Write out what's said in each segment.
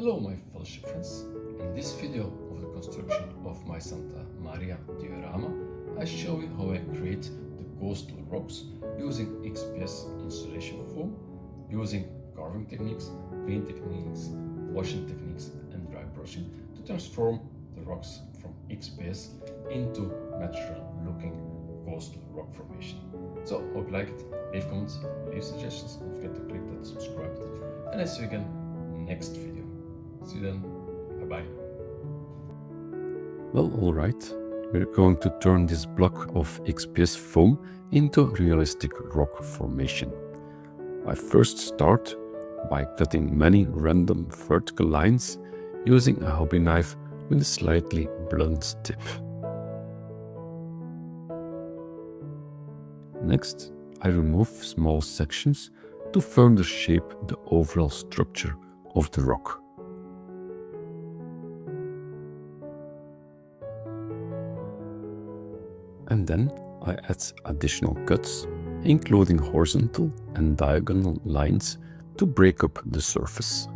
Hello my fellowship friends. In this video of the construction of my Santa Maria Diorama, I show you how I create the coastal rocks using XPS insulation foam, using carving techniques, paint techniques, washing techniques and dry brushing to transform the rocks from XPS into natural looking coastal rock formation. So hope you like it, leave comments, leave suggestions, don't forget to click that subscribe button, and I see you again next video. See you then. Bye-bye. Well, alright. We're going to turn this block of XPS foam into realistic rock formation. I first start by cutting many random vertical lines using a hobby knife with a slightly blunt tip. Next, I remove small sections to further shape the overall structure of the rock. And then I add additional cuts, including horizontal and diagonal lines to break up the surface.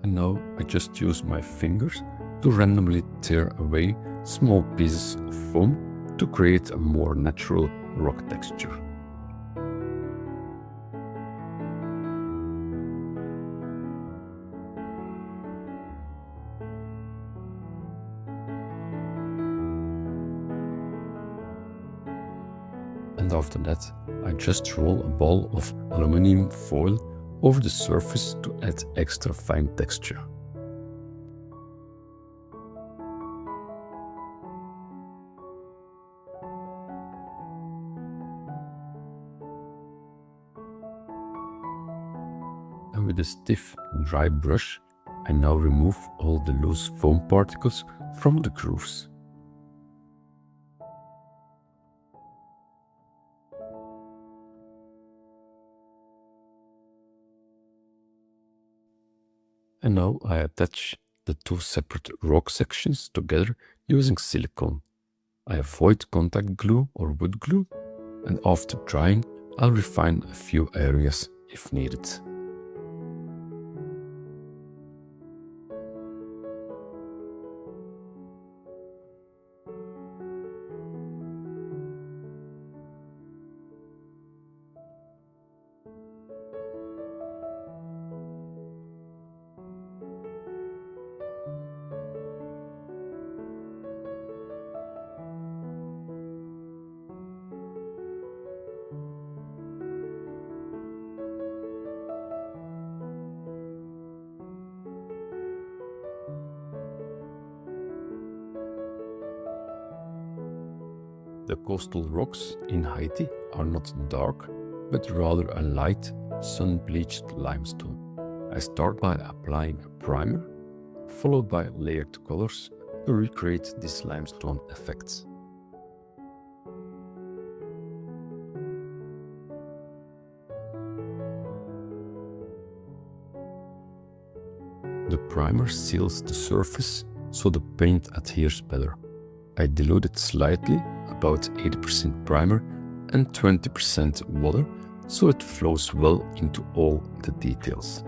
And now I just use my fingers to randomly tear away small pieces of foam to create a more natural rock texture. And after that, I just roll a ball of aluminium foil over the surface to add extra fine texture. And with a stiff, dry brush, I now remove all the loose foam particles from the grooves. And now I attach the two separate rock sections together using silicone. I avoid contact glue or wood glue, and after drying, I'll refine a few areas if needed. The coastal rocks in Haiti are not dark, but rather a light, sun-bleached limestone. I start by applying a primer, followed by layered colors to recreate this limestone effect. The primer seals the surface so the paint adheres better. I dilute it slightly, about 80% primer and 20% water, so it flows well into all the details.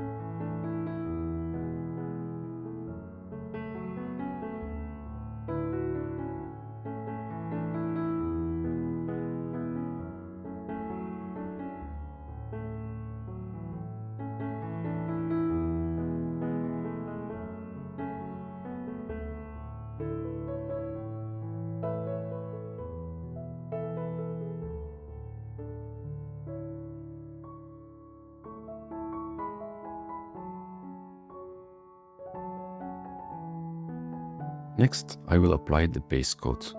Next, I will apply the base coat.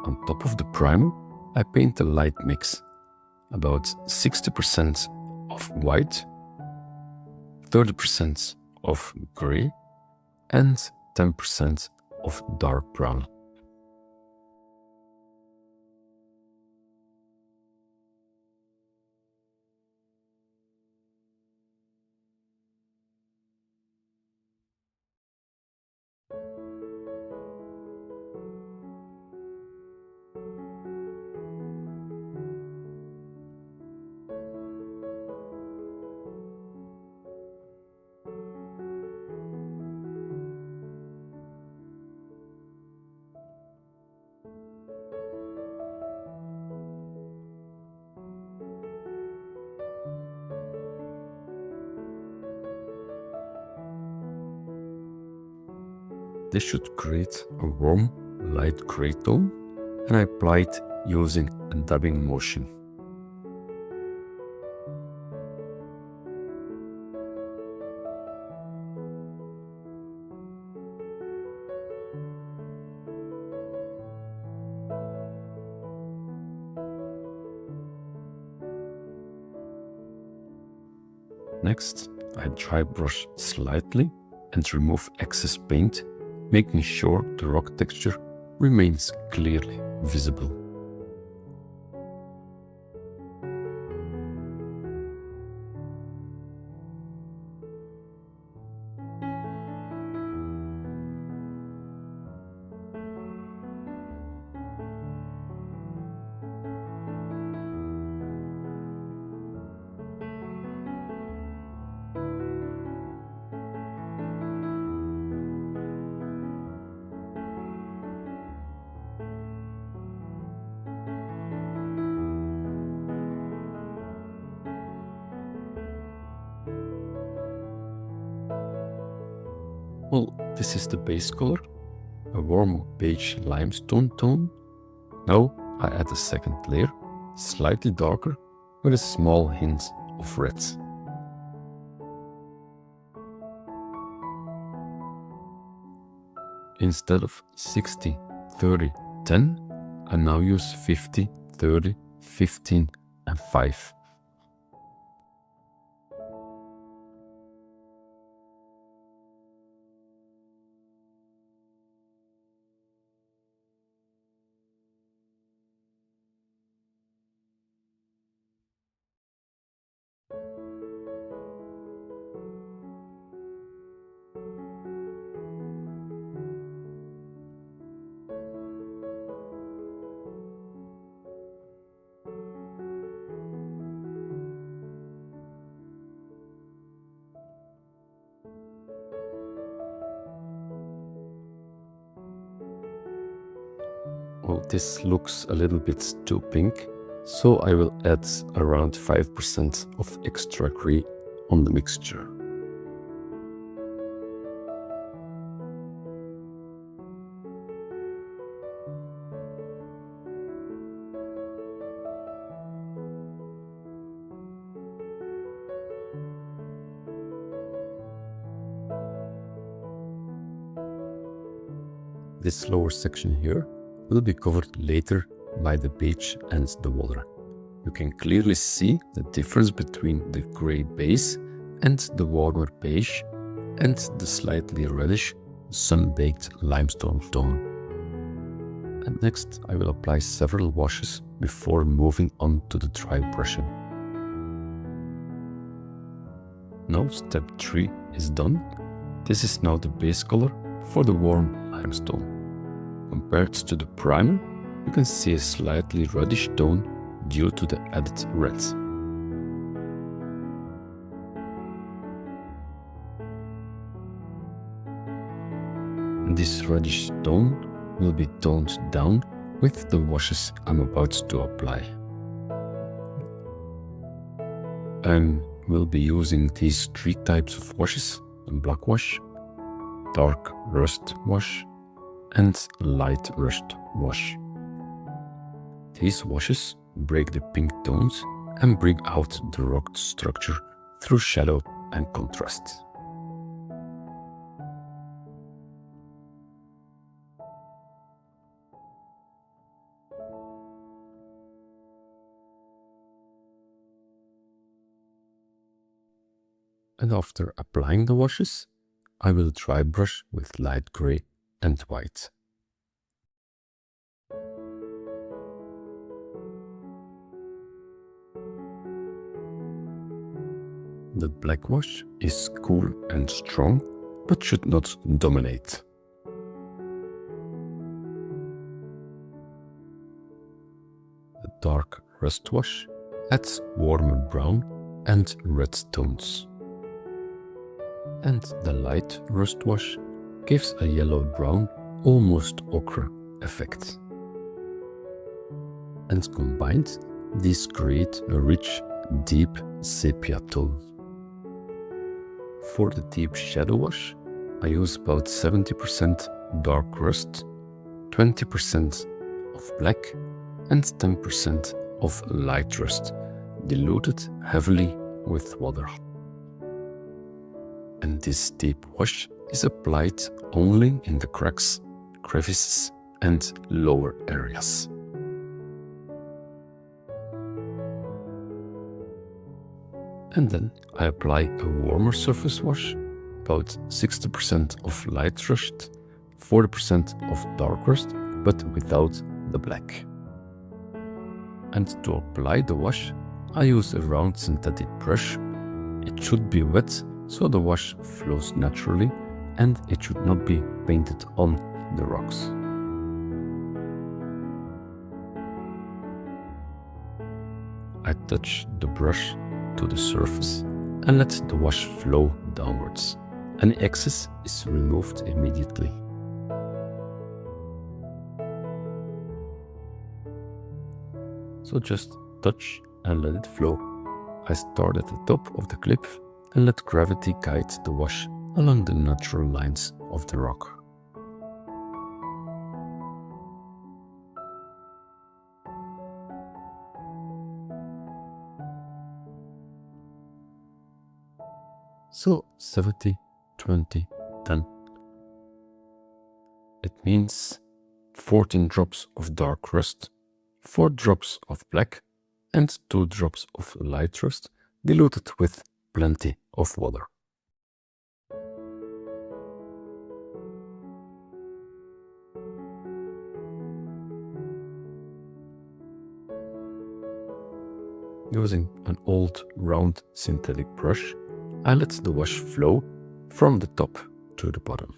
On top of the primer, I paint a light mix, about 60% of white, 30% of gray, and 10% of dark brown. This should create a warm, light gray tone, and I apply it using a dabbing motion. Next, I dry brush slightly and remove excess paint, making sure the rock texture remains clearly visible. Well, this is the base color, a warm beige limestone tone. Now I add a second layer, slightly darker, with a small hint of red. Instead of 60, 30, 10, I now use 50, 30, 15 and 5. Well, this looks a little bit too pink, so I will add around 5% of extra gray on the mixture. This lower section here will be covered later by the beige and the water. You can clearly see the difference between the grey base and the warmer beige and the slightly reddish sun-baked limestone tone. And next I will apply several washes before moving on to the dry brushing. Now step 3 is done. This is now the base color for the warm limestone. Compared to the primer, you can see a slightly reddish tone due to the added red. This reddish tone will be toned down with the washes I'm about to apply. I will be using these 3 types of washes: a black wash, dark rust wash, and light rust wash. These washes break the pink tones and bring out the rock structure through shadow and contrast. And after applying the washes, I will dry brush with light gray and white. The black wash is cool and strong, but should not dominate. The dark rust wash adds warmer brown and red tones. And the light rust wash gives a yellow-brown, almost ochre effect. And combined, these create a rich, deep sepia tone. For the deep shadow wash, I use about 70% dark rust, 20% of black, and 10% of light rust, diluted heavily with water. And this deep wash is applied only in the cracks, crevices, and lower areas. And then I apply a warmer surface wash, about 60% of light rust, 40% of dark rust, but without the black. And to apply the wash, I use a round synthetic brush. It should be wet so the wash flows naturally, and it should not be painted on the rocks. I touch the brush to the surface and let the wash flow downwards. Any excess is removed immediately. So just touch and let it flow. I start at the top of the cliff and let gravity guide the wash along the natural lines of the rock. So 70, 20, 10. It means 14 drops of dark rust, 4 drops of black, and 2 drops of light rust, diluted with plenty of water. Using an old round synthetic brush, I let the wash flow from the top to the bottom.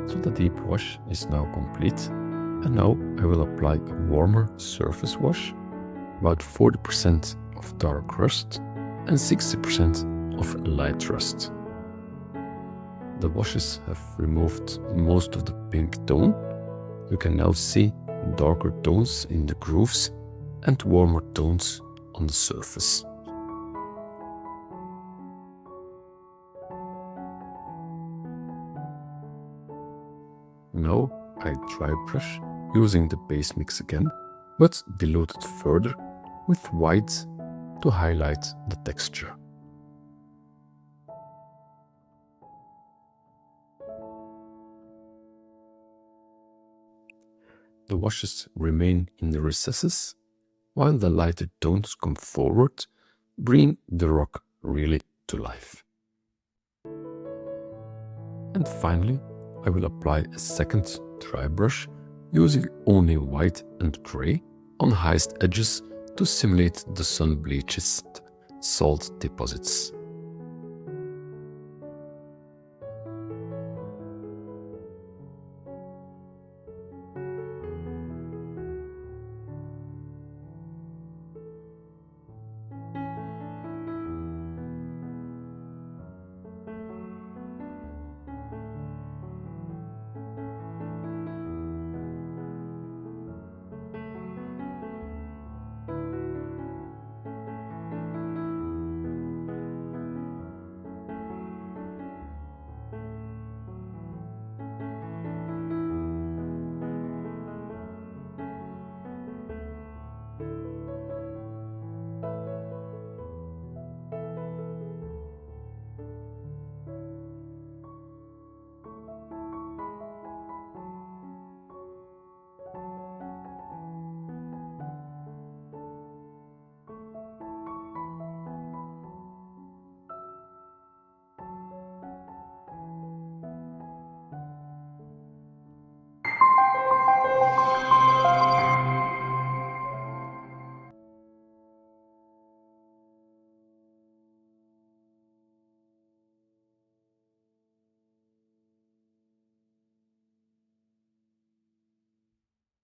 So the deep wash is now complete, and now I will apply a warmer surface wash, about 40% of dark rust and 60% of light rust. The washes have removed most of the pink tone. You can now see darker tones in the grooves and warmer tones on the surface. Now I dry brush using the base mix again, but dilute it further with white to highlight the texture. The washes remain in the recesses, while the lighter tones come forward, bringing the rock really to life. And finally, I will apply a second dry brush using only white and grey on highest edges to simulate the sun-bleached salt deposits.